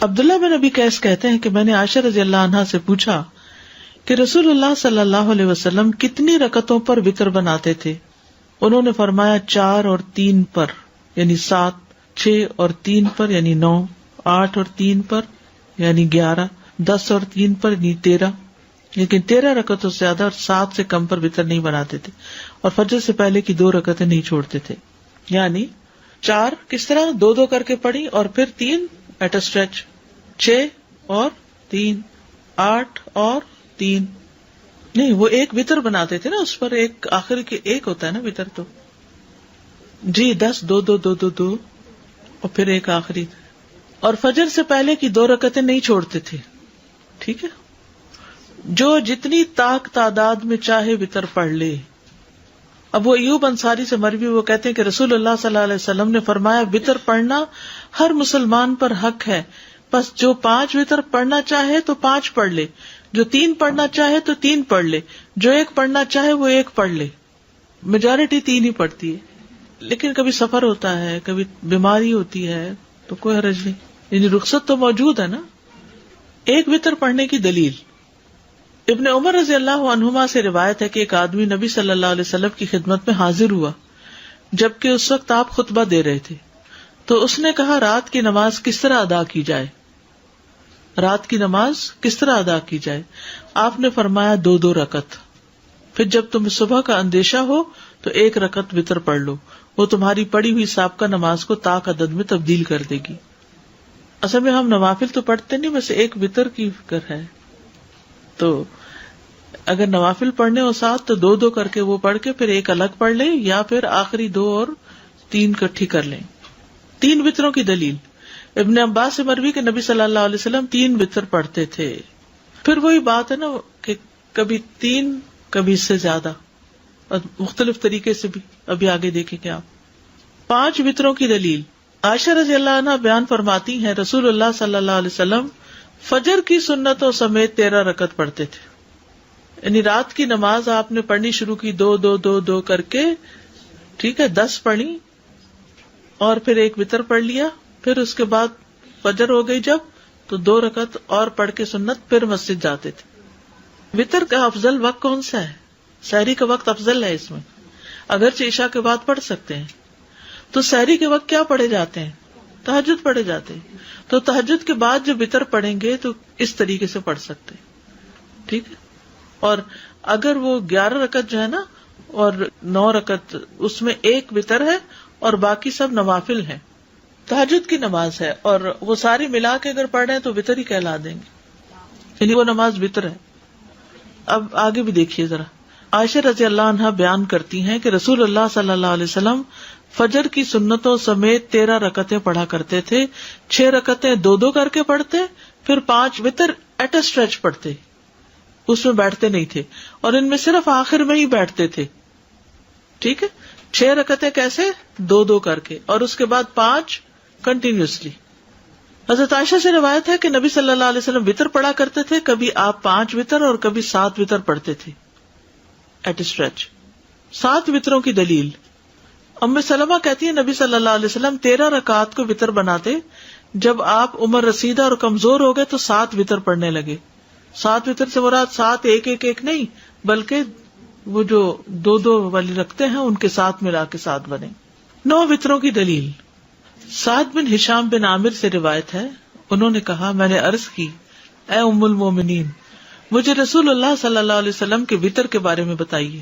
عبداللہ بن ابی قیس کہتے ہیں کہ میں نے عائشہ رضی اللہ عنہا سے پوچھا کہ رسول اللہ صلی اللہ علیہ وسلم کتنی رکعتوں پر وتر بناتے تھے؟ انہوں نے فرمایا 4 اور 3 پر یعنی 7، 6 اور 3 پر یعنی 9، 8 اور 3 پر یعنی 11، 10 اور 3 پر یعنی 13، لیکن 13 رکعتوں سے زیادہ اور 7 سے کم پر وتر نہیں بناتے تھے، اور فجر سے پہلے کی 2 رکعتیں نہیں چھوڑتے تھے. یعنی 4 کس طرح 2 کر کے پڑھی، اور پھر 3 ایٹ اے اسٹریچ، 6 اور 3، 8 اور 3 نہیں، وہ ایک وتر بناتے تھے نا، اس پر ایک آخر کے ایک ہوتا ہے نا وتر، تو جی 10، 2 2 2 2 2 اور پھر ایک آخری، اور فجر سے پہلے کی 2 رکعتیں نہیں چھوڑتے تھے. ٹھیک ہے، جو جتنی طاق تعداد میں چاہے وتر پڑھ لے. ابو ایوب انصاری سے مروی، وہ کہتے ہیں کہ رسول اللہ صلی اللہ علیہ وسلم نے فرمایا وتر پڑھنا ہر مسلمان پر حق ہے، بس جو 5 وتر پڑھنا چاہے تو 5 پڑھ لے، جو 3 پڑھنا چاہے تو 3 پڑھ لے، جو 1 پڑھنا چاہے وہ 1 پڑھ لے. میجورٹی 3 ہی پڑھتی ہے، لیکن کبھی سفر ہوتا ہے، کبھی بیماری ہوتی ہے تو کوئی حرج نہیں، یعنی رخصت تو موجود ہے نا. 1 وتر پڑھنے کی دلیل ابن عمر رضی اللہ عنہما سے روایت ہے کہ ایک آدمی نبی صلی اللہ علیہ وسلم کی خدمت میں حاضر ہوا جبکہ اس وقت آپ خطبہ دے رہے تھے، تو اس نے کہا رات کی نماز کس طرح ادا کی جائے؟ رات کی نماز کس طرح ادا کی جائے؟ آپ نے فرمایا 2 رکعت، پھر جب تمہیں صبح کا اندیشہ ہو تو 1 رکعت وتر پڑھ لو، وہ تمہاری پڑھی ہوئی سابقہ نماز کو طاق عدد میں تبدیل کر دے گی. اصل میں ہم نوافل تو پڑھتے نہیں، بس 1 وتر کی فکر ہے، تو اگر نوافل پڑھنے ہو ساتھ تو 2 کر کے وہ پڑھ کے پھر 1 الگ پڑھ لیں، یا پھر آخری 2 اور 3 اکٹھی کر لیں. 3 وتروں کی دلیل ابن عباس سے مروی کہ نبی صلی اللہ علیہ وسلم 3 وتر پڑھتے تھے. پھر وہی بات ہے نا کہ کبھی 3 کبھی اس سے زیادہ، اور مختلف طریقے سے بھی ابھی آگے دیکھیں کہ آپ 5 وتروں کی دلیل. عائشہ رضی اللہ عنہ بیان فرماتی ہیں رسول اللہ صلی اللہ علیہ وسلم فجر کی سنتوں سمیت 13 رکعت پڑھتے تھے. یعنی رات کی نماز آپ نے پڑھنی شروع کی 2 2 2 2 کر کے، ٹھیک ہے، 10 پڑھی اور پھر 1 وتر پڑھ لیا، پھر اس کے بعد فجر ہو گئی جب تو 2 رکعت اور پڑھ کے سنت پھر مسجد جاتے تھے. وتر کا افضل وقت کون سا ہے؟ سحری کا وقت افضل ہے اس میں، اگرچہ عشاء کے بعد پڑھ سکتے ہیں. تو سحری کے وقت کیا پڑھے جاتے ہیں؟ تہجد پڑھے جاتے ہیں. تو تہجد کے بعد جب وتر پڑھیں گے تو اس طریقے سے پڑھ سکتے ہیں. ٹھیک ہے، اور اگر وہ 11 رکعت جو ہے نا اور 9 رکعت، اس میں 1 وتر ہے اور باقی سب نوافل ہیں، تہجد کی نماز ہے، اور وہ ساری ملا کے اگر پڑھ رہے ہیں تو وتر ہی کہلا دیں گے، یعنی وہ نماز وتر ہے. اب آگے بھی دیکھیے ذرا. عائشہ رضی اللہ عنہا بیان کرتی ہیں کہ رسول اللہ صلی اللہ علیہ وسلم فجر کی سنتوں سمیت 13 رکعتیں پڑھا کرتے تھے. 6 رکعتیں 2 2 کر کے پڑھتے، پھر 5 وتر ایٹ اے اسٹریچ پڑھتے، اس میں بیٹھتے نہیں تھے، اور ان میں صرف آخر میں ہی بیٹھتے تھے. ٹھیک ہے، 6 رکعتیں کیسے؟ 2 2 کر کے، اور اس کے بعد 5 کنٹینیوسلی. حضرت عائشہ سے روایت ہے کہ نبی صلی اللہ علیہ وسلم وتر پڑھا کرتے تھے، کبھی آپ 5 وتر اور کبھی 7 وتر پڑھتے تھے ایٹ اے اسٹریچ. 7 وتروں کی دلیل ام سلمہ کہتی ہے نبی صلی اللہ علیہ وسلم 13 رکعات کو وتر بناتے، جب آپ عمر رسیدہ اور کمزور ہو گئے تو 7 وتر پڑھنے لگے. 7 وتر سے مراد 7 1 1 1 نہیں، بلکہ وہ جو 2 2 والی رکھتے ہیں ان کے ساتھ ملا کے 7 بنے. 9 وتروں کی دلیل سعد بن ہشام بن عامر سے روایت ہے، انہوں نے کہا میں نے عرض کی اے ام المومنین، مجھے رسول اللہ صلی اللہ علیہ وسلم کے وتر کے بارے میں بتائیے.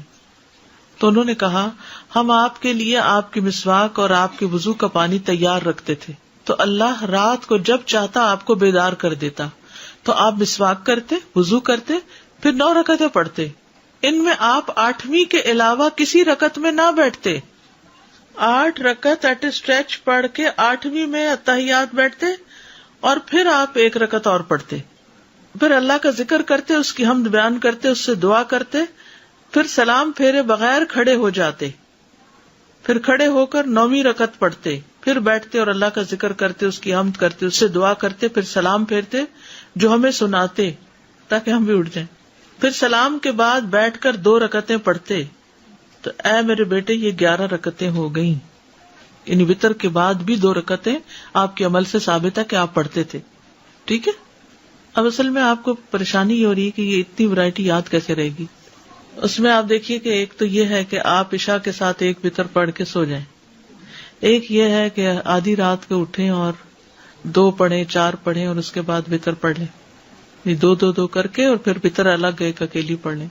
تو انہوں نے کہا ہم آپ کے لیے آپ کی مسواک اور آپ کے وضو کا پانی تیار رکھتے تھے، تو اللہ رات کو جب چاہتا آپ کو بیدار کر دیتا، تو آپ مسواک کرتے، وضو کرتے، پھر 9 رکعتیں پڑھتے. ان میں آپ 8ویں کے علاوہ کسی رکعت میں نہ بیٹھتے. 8 رکعت ایٹ اسٹریچ پڑھ کے 8ویں میں اتحیات بیٹھتے، اور پھر آپ 1 رکعت اور پڑھتے، پھر اللہ کا ذکر کرتے، اس کی حمد بیان کرتے، اس سے دعا کرتے، پھر سلام پھیرے بغیر کھڑے ہو جاتے، پھر کھڑے ہو کر 9ویں رکعت پڑھتے، پھر بیٹھتے اور اللہ کا ذکر کرتے، اس کی حمد کرتے، اس سے دعا کرتے، پھر سلام پھیرتے جو ہمیں سناتے تاکہ ہم بھی اٹھ جائیں، پھر سلام کے بعد بیٹھ کر 2 رکعتیں پڑھتے. تو اے میرے بیٹے یہ 11 رکعتیں ہو گئیں. یعنی وتر کے بعد بھی 2 رکعتیں آپ کے عمل سے ثابت ہے کہ آپ پڑھتے تھے. ٹھیک ہے. اب اصل میں آپ کو پریشانی یہ ہو رہی ہے کہ یہ اتنی ورائٹی یاد کیسے رہے گی. اس میں آپ دیکھیے کہ ایک تو یہ ہے کہ آپ عشاء کے ساتھ ایک وتر پڑھ کے سو جائیں. ایک یہ ہے کہ آدھی رات کو اٹھیں اور 2 پڑھیں 4 پڑھیں اور اس کے بعد وتر پڑھ لیں، 2 کر کے اور پھر وتر الگ ایک اکیلی پڑھ لیں.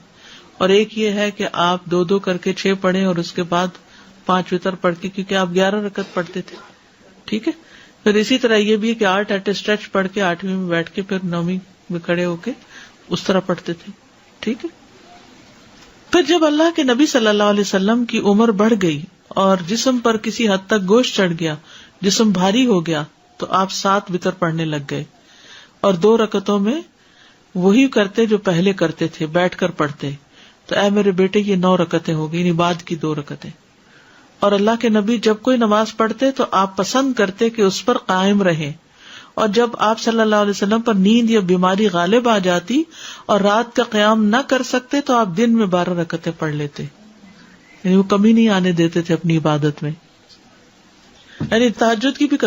اور ایک یہ ہے کہ آپ 2 کر کے 6 پڑھیں اور اس کے بعد 5 وتر پڑھ کے، کیونکہ آپ 11 رکعت پڑھتے تھے. ٹھیک ہے. پھر اسی طرح یہ بھی کہ 8 ایٹ اسٹریچ پڑھ کے 8ویں میں بیٹھ کے پھر 9ویں میں کھڑے ہو کے اس طرح پڑھتے تھے. ٹھیک ہے. پھر جب اللہ کے نبی صلی اللہ علیہ وسلم کی عمر بڑھ گئی اور جسم پر کسی حد تک گوشت چڑھ گیا، جسم بھاری ہو گیا، تو آپ 7 وتر پڑھنے لگ گئے اور 2 رکعتوں میں وہی کرتے جو پہلے کرتے تھے، بیٹھ کر پڑھتے. تو اے میرے بیٹے یہ 9 رکعتیں ہو گئی، یعنی بعد کی 2 رکعتیں. اور اللہ کے نبی جب کوئی نماز پڑھتے تو آپ پسند کرتے کہ اس پر قائم رہیں، اور جب آپ صلی اللہ علیہ وسلم پر نیند یا بیماری غالب آ جاتی اور رات کا قیام نہ کر سکتے تو آپ دن میں 12 رکعتیں پڑھ لیتے. یعنی وہ کمی نہیں آنے دیتے تھے اپنی عبادت میں. یعنی تہجد کی بھی